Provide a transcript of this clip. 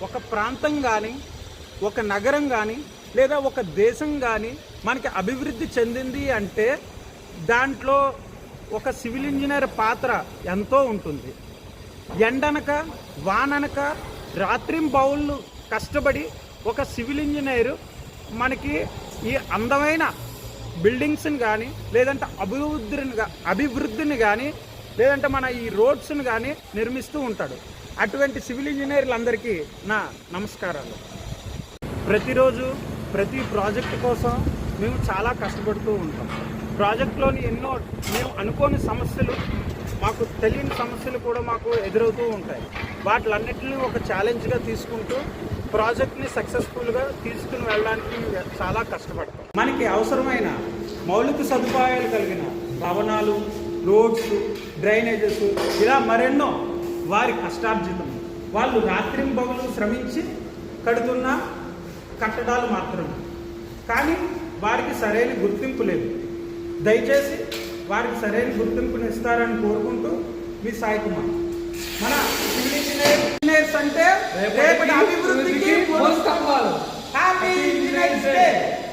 ఒక ప్రాంతం కానీ, ఒక నగరం కానీ, లేదా ఒక దేశం కానీ మనకి అభివృద్ధి చెందింది అంటే దాంట్లో ఒక సివిల్ ఇంజనీర్ పాత్ర ఎంతో ఉంటుంది. ఎండనక వాననక రాత్రింబవళ్ళు కష్టపడి ఒక సివిల్ ఇంజనీరు మనకి ఈ అందమైన బిల్డింగ్స్ని కానీ, లేదంటే అభివృద్ధిని కానీ, లేదంటే మన ఈ రోడ్స్ని కానీ నిర్మిస్తూ ఉంటాడు. అటువంటి సివిల్ ఇంజనీర్లందరికీ నా నమస్కారాలు. ప్రతిరోజు ప్రతి ప్రాజెక్టు కోసం మేము చాలా కష్టపడుతూ ఉంటాం. ప్రాజెక్టులోని ఎన్నో మేము అనుకోని సమస్యలు, మాకు తెలియని సమస్యలు కూడా మాకు ఎదురవుతూ ఉంటాయి. వాటిలన్నింటినీ ఒక ఛాలెంజ్గా తీసుకుంటూ ప్రాజెక్ట్ని సక్సెస్ఫుల్గా తీసుకుని వెళ్ళడానికి చాలా కష్టపడతాం. మనకి అవసరమైన మౌలిక సదుపాయాలు కలిగిన భవనాలు, రోడ్స్, డ్రైనేజెస్, ఇలా మరెన్నో వారి కష్టార్జితం. వాళ్ళు రాత్రింబవళ్ళు శ్రమించి కడుతున్న కట్టడాలు మాత్రమే. కానీ వారికి సరైన గుర్తింపు లేదు. దయచేసి వారికి సరైన గుర్తింపుని ఇస్తారని కోరుకుంటూ మీ సాయి కుమార్. మన సివిల్ ఇంజనీర్స్ అంటే రేపటి అభివృద్ధికి హ్యాపీ ఇంజనీర్స్ డే.